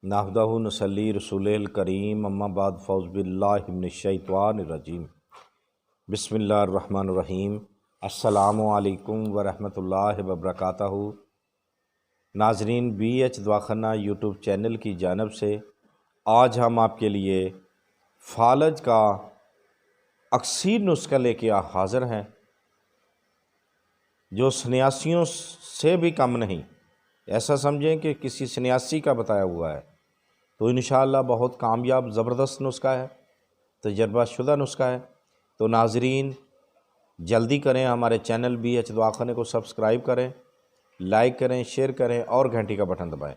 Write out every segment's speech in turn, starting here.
نحمدہ نصلی رسول کریم اما بعد فاعوذ باللہ من الشیطان الرجیم بسم اللہ الرحمن الرحیم السلام علیکم ورحمۃ اللہ وبرکاتہ۔ ناظرین، بی ایچ دواخانہ یوٹیوب چینل کی جانب سے آج ہم آپ کے لیے فالج کا اکثیر نسخہ لے کے حاضر ہیں جو سنیاسیوں سے بھی کم نہیں، ایسا سمجھیں کہ کسی سنیاسی کا بتایا ہوا ہے، تو انشاءاللہ بہت کامیاب زبردست نسخہ ہے، تجربہ شدہ نسخہ ہے۔ تو ناظرین جلدی کریں، ہمارے چینل بی ایچ دواخانے کو سبسکرائب کریں، لائک کریں، شیئر کریں اور گھنٹی کا بٹن دبائیں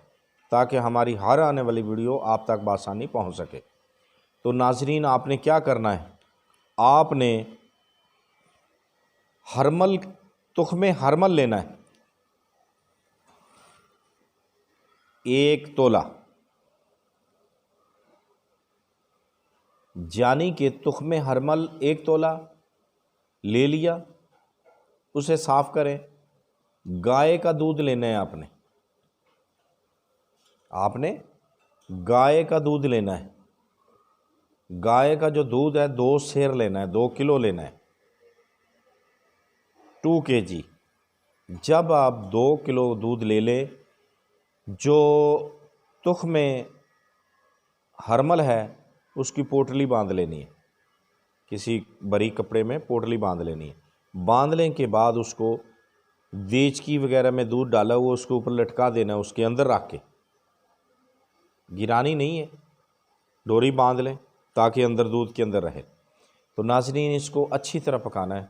تاکہ ہماری ہر آنے والی ویڈیو آپ تک بآسانی پہنچ سکے۔ تو ناظرین، آپ نے کیا کرنا ہے، آپ نے ہرمل تخم ہرمل لینا ہے 1 تولہ، یعنی کہ تخم ہرمل 1 تولہ لے لیا، اسے صاف کریں۔ گائے کا دودھ لینا ہے، آپ نے گائے کا دودھ لینا ہے۔ گائے کا جو دودھ ہے 2 سیر لینا ہے، 2 کلو لینا ہے، 2 kg۔ جب آپ 2 کلو دودھ لے لیں، جو تخم ہرمل ہے اس کی پوٹلی باندھ لینی ہے، کسی بری کپڑے میں پوٹلی باندھ لینی ہے۔ باندھنے کے بعد اس کو دیچکی وغیرہ میں دودھ ڈالا ہوا اس کے اوپر لٹکا دینا ہے، اس کے اندر رکھ کے، گرانی نہیں ہے، ڈوری باندھ لیں تاکہ اندر دودھ کے اندر رہے۔ تو ناظرین، اس کو اچھی طرح پکانا ہے۔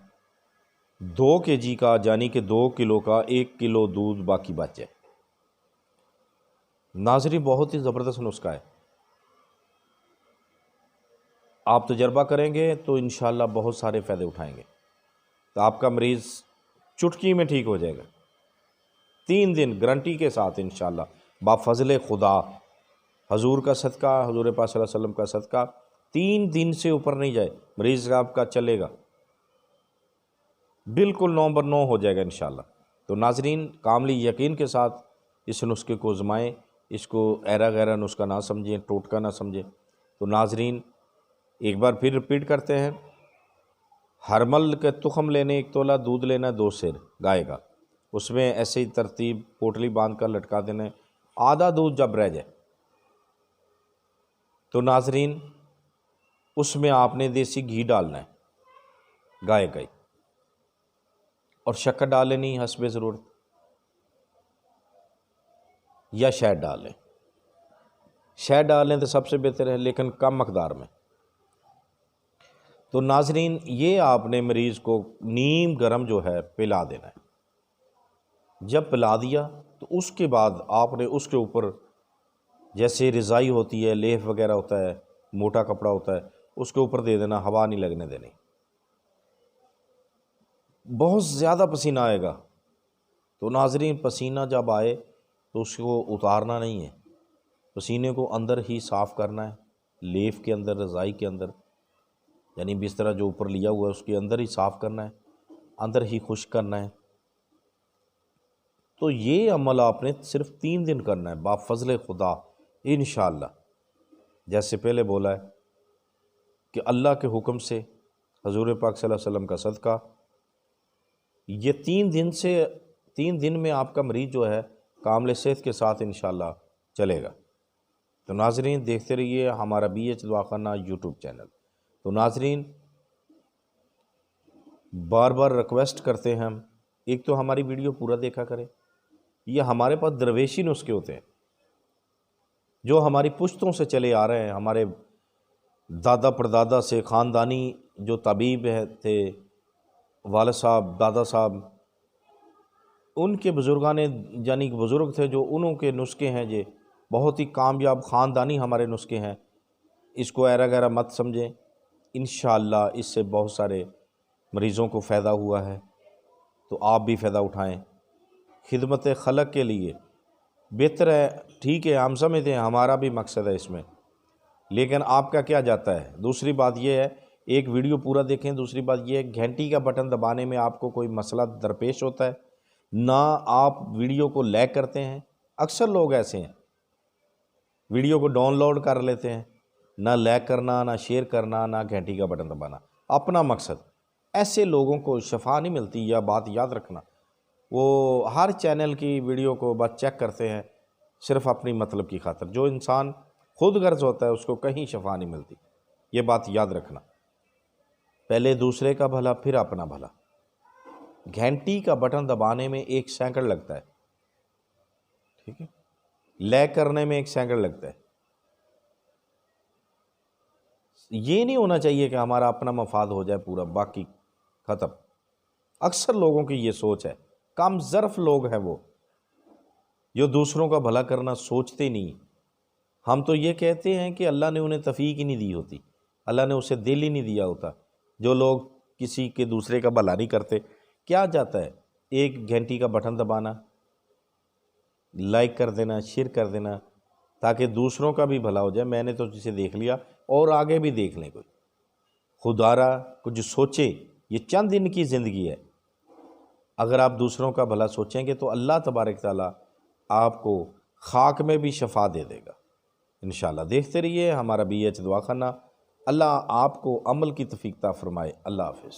2 kg کا، یعنی کہ 2 کلو کا 1 کلو دودھ باقی بچ جائے۔ ناظرین، بہت ہی زبردست نسخہ ہے، آپ تجربہ کریں گے تو انشاءاللہ بہت سارے فائدے اٹھائیں گے، تو آپ کا مریض چٹکی میں ٹھیک ہو جائے گا، 3 دن گارنٹی کے ساتھ انشاءاللہ، بفضل خدا، حضور کا صدقہ، حضور پاک صلی اللہ علیہ وسلم کا صدقہ، 3 دن سے اوپر نہیں جائے مریض آپ کا چلے گا، بالکل نمبر 9 ہو جائے گا انشاءاللہ۔ تو ناظرین، کاملی یقین کے ساتھ اس نسخے کو آزمائیں، اس کو ایرا غیرہ نسخہ نہ سمجھیں، ٹوٹکا نہ سمجھیں۔ تو ناظرین ایک بار پھر رپیٹ کرتے ہیں، ہرمل کے تخم لینے 1 تولہ، دودھ لینا 2 سیر گائے کا، اس میں ایسے ہی ترتیب پوٹلی باندھ کر لٹکا دینا ہے، آدھا دودھ جب رہ جائے تو ناظرین اس میں آپ نے دیسی گھی ڈالنا ہے، گائے کا ہی، اور شکر ڈال لینی حسب ضرورت، یا شہد ڈال لیں، شہد ڈال لیں تو سب سے بہتر ہے، لیکن کم مقدار میں۔ تو ناظرین، یہ آپ نے مریض کو نیم گرم جو ہے پلا دینا ہے۔ جب پلا دیا تو اس کے بعد آپ نے اس کے اوپر جیسے رضائی ہوتی ہے، لیف وغیرہ ہوتا ہے، موٹا کپڑا ہوتا ہے، اس کے اوپر دے دینا، ہوا نہیں لگنے دینی۔ بہت زیادہ پسینہ آئے گا، تو ناظرین پسینہ جب آئے تو اس کو اتارنا نہیں ہے، پسینے کو اندر ہی صاف کرنا ہے، لیف کے اندر، رضائی کے اندر، یعنی بسترا جو اوپر لیا ہوا ہے اس کے اندر ہی صاف کرنا ہے، اندر ہی خشک کرنا ہے۔ تو یہ عمل آپ نے صرف 3 دن کرنا ہے، بفضل خدا انشاءاللہ۔ جیسے پہلے بولا ہے کہ اللہ کے حکم سے، حضور پاک صلی اللہ علیہ وسلم کا صدقہ، یہ 3 دن میں آپ کا مریض جو ہے کامل صحت کے ساتھ انشاءاللہ چلے گا۔ تو ناظرین دیکھتے رہیے ہمارا بی ایچ دواخانہ یوٹیوب چینل۔ تو ناظرین بار بار ریکویسٹ کرتے ہیں ہم، ایک تو ہماری ویڈیو پورا دیکھا کریں، یہ ہمارے پاس درویشی نسخے ہوتے ہیں جو ہماری پشتوں سے چلے آ رہے ہیں، ہمارے دادا پردادا سے، خاندانی جو طبیب تھے، والد صاحب، دادا صاحب، ان کے بزرگان، یعنی کہ بزرگ تھے جو انہوں کے نسخے ہیں، یہ بہت ہی کامیاب خاندانی ہمارے نسخے ہیں، اس کو ایرا غیرہ مت سمجھیں، انشاءاللہ اس سے بہت سارے مریضوں کو فائدہ ہوا ہے، تو آپ بھی فائدہ اٹھائیں، خدمت خلق کے لیے بہتر ہے۔ ٹھیک ہے، ہم سمجھتے ہیں ہمارا بھی مقصد ہے اس میں، لیکن آپ کا کیا جاتا ہے؟ دوسری بات یہ ہے، ایک ویڈیو پورا دیکھیں، دوسری بات یہ ہے گھنٹی کا بٹن دبانے میں آپ کو کوئی مسئلہ درپیش ہوتا ہے، نہ آپ ویڈیو کو لائک کرتے ہیں، اکثر لوگ ایسے ہیں ویڈیو کو ڈاؤن لوڈ کر لیتے ہیں، نہ لائک کرنا، نہ شیئر کرنا، نہ گھنٹی کا بٹن دبانا، اپنا مقصد۔ ایسے لوگوں کو شفا نہیں ملتی، یا بات یاد رکھنا، وہ ہر چینل کی ویڈیو کو بس چیک کرتے ہیں صرف اپنی مطلب کی خاطر۔ جو انسان خود غرض ہوتا ہے اس کو کہیں شفا نہیں ملتی، یہ بات یاد رکھنا۔ پہلے دوسرے کا بھلا پھر اپنا بھلا۔ گھنٹی کا بٹن دبانے میں 1 سیکنڈ لگتا ہے، ٹھیک ہے، لائک کرنے میں 1 سیکنڈ لگتا ہے۔ یہ نہیں ہونا چاہیے کہ ہمارا اپنا مفاد ہو جائے پورا، باقی ختم۔ اکثر لوگوں کی یہ سوچ ہے، کم ظرف لوگ ہیں وہ جو دوسروں کا بھلا کرنا سوچتے نہیں۔ ہم تو یہ کہتے ہیں کہ اللہ نے انہیں توفیق ہی نہیں دی ہوتی، اللہ نے اسے دل ہی نہیں دیا ہوتا۔ جو لوگ کسی کے دوسرے کا بھلا نہیں کرتے، کیا جاتا ہے 1 گھنٹی کا بٹن دبانا، لائک کر دینا، شیئر کر دینا، تاکہ دوسروں کا بھی بھلا ہو جائے۔ میں نے تو جسے دیکھ لیا اور آگے بھی دیکھ لیں کوئی۔ خدا را کچھ سوچے، یہ چند دن کی زندگی ہے، اگر آپ دوسروں کا بھلا سوچیں گے تو اللہ تبارک تعالیٰ آپ کو خاک میں بھی شفا دے دے گا انشاءاللہ۔ دیکھتے رہیے ہمارا BH دعا خانہ۔ اللہ آپ کو عمل کی توفیق عطا فرمائے۔ اللہ حافظ۔